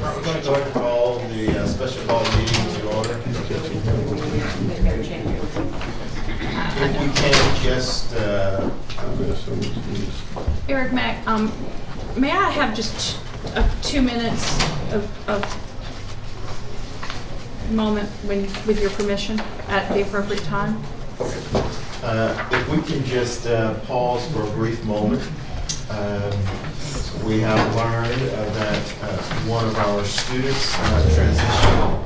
We're going to go ahead and call the special call meeting to order. If we can just, Eric Mack, may I have just 2 minutes of moment with your permission at the appropriate time? if we can just pause for a brief moment. We have learned that one of our students transitioned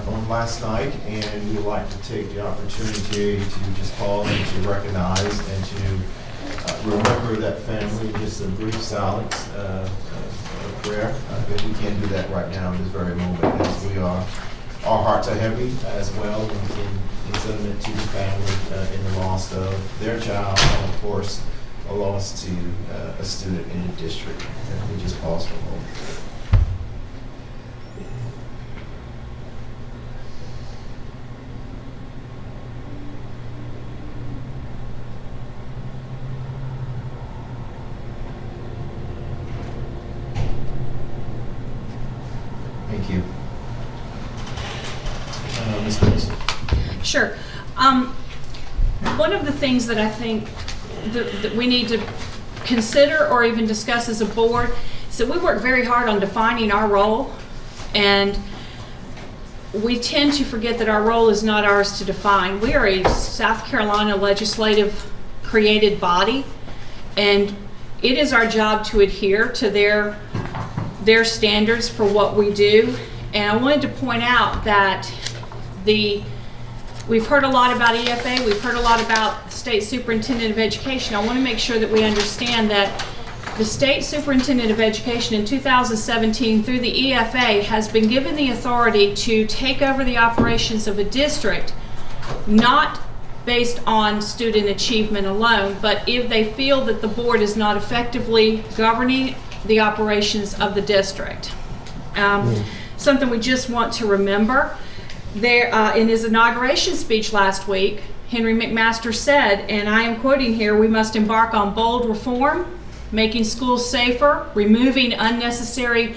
on last night, and we would like to take the opportunity to just pause and to recognize and to remember that family in just a brief silence, a prayer. If we can do that right now in this very moment, as we are, our hearts are heavy as well in sentiment to the family in the loss of their child, and of course, a loss to a student in the district. And we just pause for a moment. Thank you. Ms. Coates. Sure. One of the things that I think that we need to consider or even discuss as a board is that we work very hard on defining our role, and we tend to forget that our role is not ours to define. We are a South Carolina legislative created body, and it is our job to adhere to their standards for what we do. And I wanted to point out that we've heard a lot about EFA, we've heard a lot about the State Superintendent of Education. I want to make sure that we understand that the State Superintendent of Education in 2017 through the EFA has been given the authority to take over the operations of a district, not based on student achievement alone, but if they feel that the board is not effectively governing the operations of the district. Something we just want to remember. There, in his inauguration speech last week, Henry McMaster said, and I am quoting here, "We must embark on bold reform, making schools safer, removing unnecessary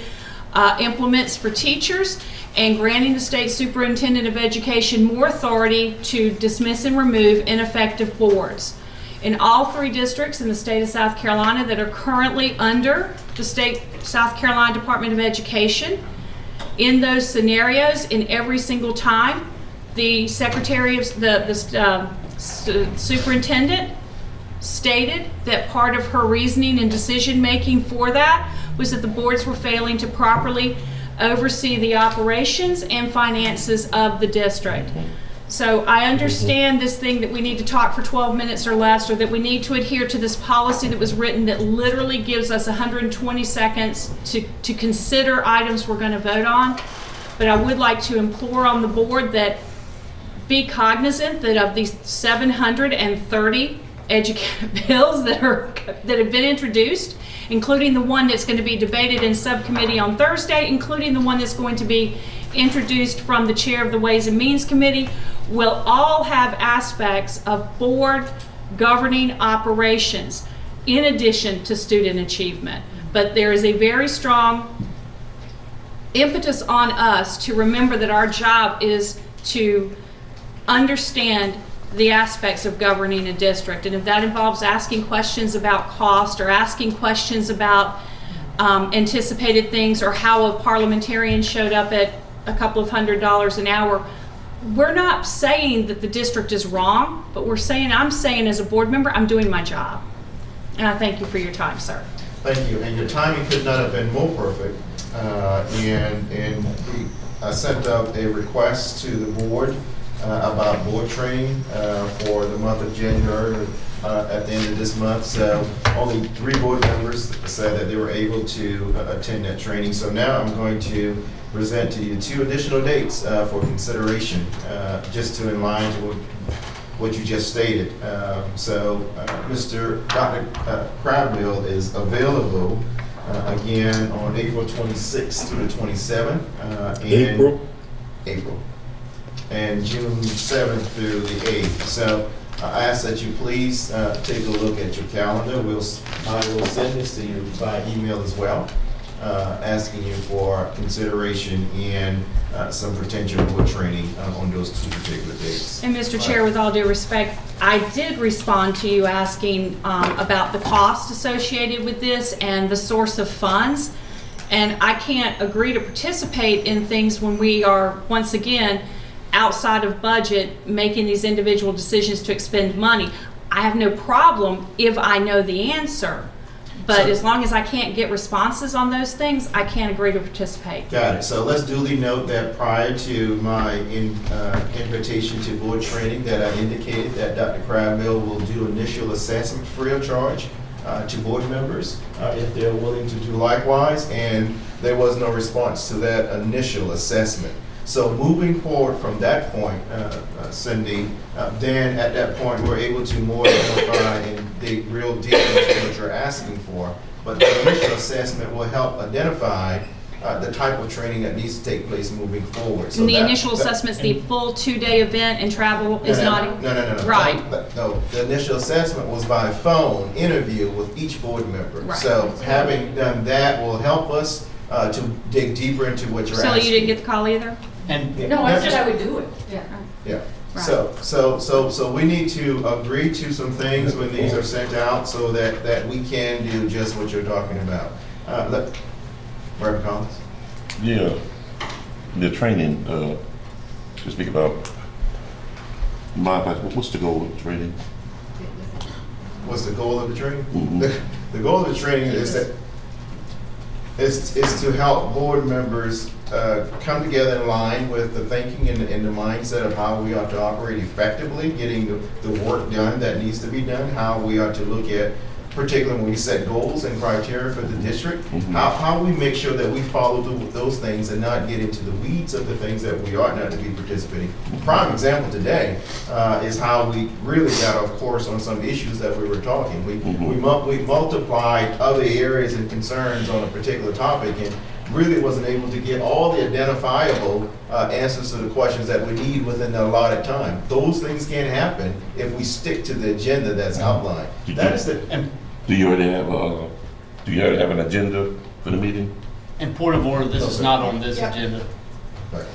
implements for teachers, and granting the State Superintendent of Education more authority to dismiss and remove ineffective boards." In all 3 districts in the state of South Carolina that are currently under the state South Carolina Department of Education, in those scenarios, in every single time, the secretary of the superintendent stated that part of her reasoning and decision making for that was that the boards were failing to properly oversee the operations and finances of the district. So I understand this thing that we need to talk for 12 minutes or less, or that we need to adhere to this policy that was written that literally gives us 120 seconds to consider items we're going to vote on. But I would like to implore on the board that be cognizant that of these 730 bills that have been introduced, including the one that's going to be debated in subcommittee on Thursday, including the one that's going to be introduced from the chair of the Ways and Means Committee, will all have aspects of board governing operations in addition to student achievement. But there is a very strong impetus on us to remember that our job is to understand the aspects of governing a district. And if that involves asking questions about cost, or asking questions about anticipated things, or how a parliamentarian showed up at a couple of $100 an hour, we're not saying that the district is wrong, but I'm saying as a board member, I'm doing my job. And I thank you for your time, sir. Thank you. And your timing could not have been more perfect. I sent out a request to the board about board training for the month of January at the end of this month. So only 3 board members said that they were able to attend that training. So now I'm going to present to you 2 additional dates for consideration, just to in line to what you just stated. Mr. Dr. Crabwell is available again on April 26th through the 27th. April. And June 7th through the 8th. So I ask that you please take a look at your calendar. I will send this to you by email as well. asking you for consideration in some potential board training on those two particular dates. And Mr. Chair, with all due respect, I did respond to you asking about the cost associated with this and the source of funds. And I can't agree to participate in things when we are, once again, outside of budget, making these individual decisions to expend money. I have no problem if I know the answer. But So- as long as I can't get responses on those things, I can't agree to participate. Got it. So let's duly note that prior to my invitation to board training, that I indicated that Dr. Crabmill will do initial assessment free of charge to board members if they're willing to do likewise, and there was no response to that initial assessment. So moving forward from that point, Cindy, then at that point, we're able to more identify and dig real deep into what you're asking for. But the initial assessment will help identify the type of training that needs to take place moving forward. So And the that- initial that- assessment's the full 2-day event and travel is not. No. Right. No, the initial assessment was by phone interview with each board member. Right. So having done that will help us to dig deeper into what you're So asking. you didn't get the call either? And Yeah. No, I said Just- I would do it. Yeah. Yeah, Right. so we need to agree to some things when these are sent out so that we can do just what you're talking about. Reverend Collins? Yeah, the training, to speak about, what's the goal of the training? What's the goal of the training? Mhm. The goal of the training is to help board members come together in line with the thinking and the mindset of how we ought to operate effectively, getting the work done that needs to be done, how we ought to look at, particularly when we set goals and criteria for the district, Mhm. how we make sure that we follow through with those things and not get into the weeds of the things that we ought not to be participating. Prime example today is how we really got off course on some issues that we were talking. We multiplied other areas and concerns on a particular topic and really wasn't able to get all the identifiable answers to the questions that we need within the allotted time. Those things can't happen if we stick to the agenda that's outlined. That is the, Do you already have an agenda for the meeting? and point of order, this is not on this Yeah. agenda. Right.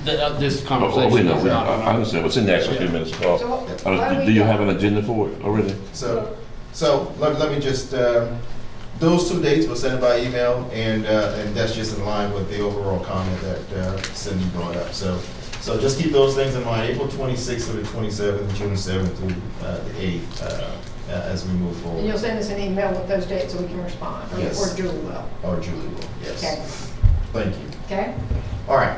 This Oh, conversation we know, is not on. I understand, what's in the actual few minutes call. So why don't we Do you go- have an agenda for it already? so let me just, those two dates were sent by email, and that's just in line with the overall comment that Cindy brought up. So just keep those things in mind, April 26th to the 27th, June 7th through the 8th, as we move And you'll forward. send us an email with those dates so we can respond, Yes. or Julie will. Or Julie will, yes. Okay, Thank you. okay? All right,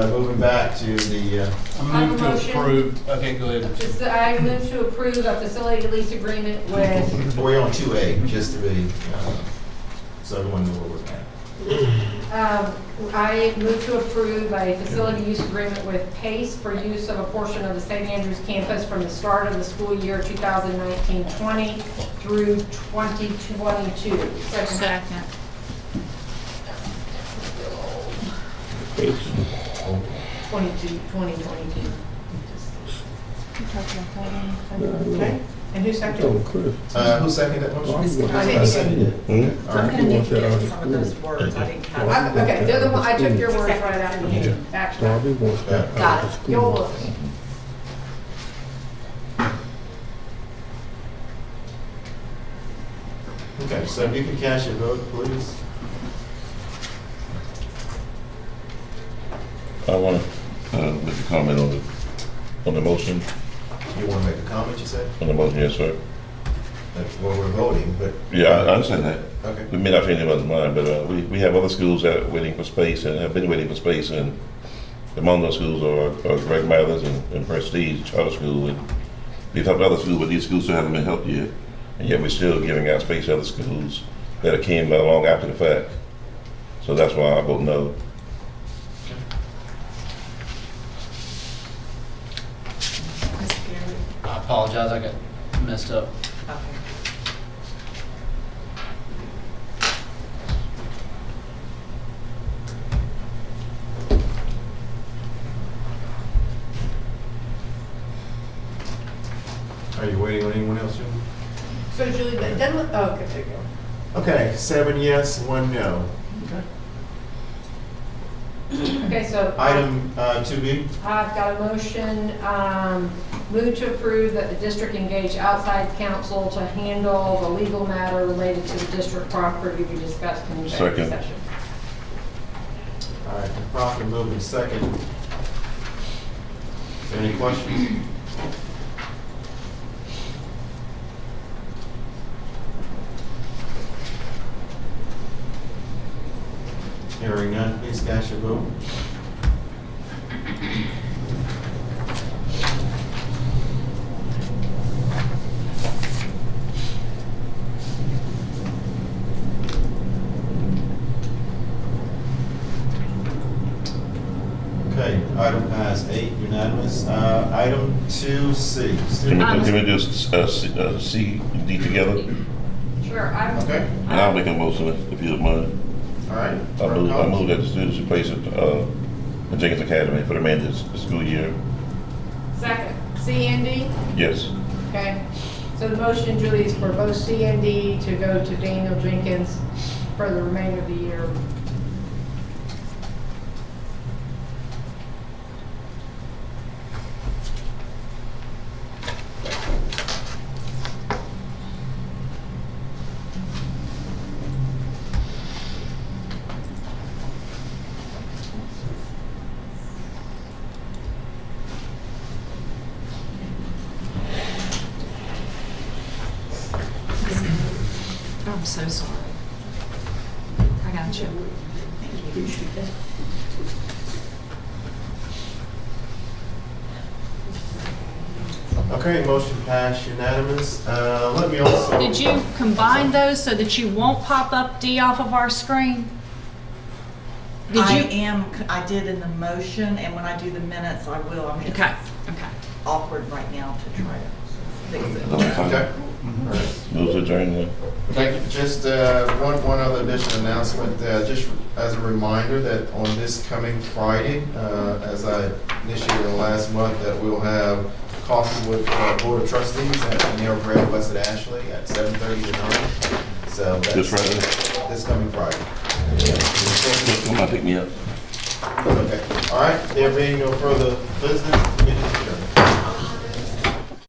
moving back to the, I move I have a to motion. approve, okay, go ahead. I move to approve a facility lease agreement with, we're on 2A, just to be, so everyone knows where we're at. I move to approve a facility use agreement with PACE for use of a portion of the St. Andrews campus from the start of the school year 2019-20 through 2022. Second. 2022. Okay, and who seconded? Who seconded that motion? I seconded All right. I'm gonna need to get some of those words, I didn't catch. Okay, the other one, I took your words right out of the back. So I'll be one step Got out of it, the you'll school. look. Okay, so if you can cast your vote, please. I want to make a comment on the motion. You want to make a comment, you said? On the motion, yes, sir. That's where we're voting, but. Yeah, I understand that. Okay. We may not change anyone's mind, but we have other schools that are waiting for space and have been waiting for space, and among those schools are Greg Mathers and Prestige Charter School, and we've helped other schools, but these schools still haven't been helped yet, and yet we're still giving out space to other schools that came along after the fact. So that's why I vote no. I apologize, I got messed up. Are you waiting on anyone else, Julie? So Julie, then, oh, okay, there you go. Okay, 7 yes, 1 no. Okay, so. Item 2B, I've got a motion, move to approve that the district engage outside counsel to handle the legal matter related to the district property we discussed in the executive Second. session. all right, been properly moved in second. Is there any questions? Hearing none, please cast your vote. Okay, item passed, 8 unanimous. Item 2C. Can we do C and D together? Sure, I'm. Okay, And I'll make a motion if you don't mind. all right. I move that the students be placed at Jenkins Academy for the remainder of the school year. Second, C and D, Yes. okay. So the motion, Julie, is for both C and D to go to Daniel Jenkins for the remainder of the year. I'm so sorry. I got you. Okay, motion passed unanimous. Let me also. Did you combine those so that you won't pop up D off of our screen? Did I did in the motion, and when I do the minutes, I will. I'm just Okay, okay. awkward right now to try to fix it. Okay. All right. Move to adjourn then. Thank you. Just one other additional announcement, just as a reminder that on this coming Friday, as I initiated last month, that we'll have coffee with Board of Trustees at Panera Bread, West of Ashley at 7:30 to 9. So that's This Friday? this coming Friday. Come on, pick me up. Okay, all right, there being no further business, committee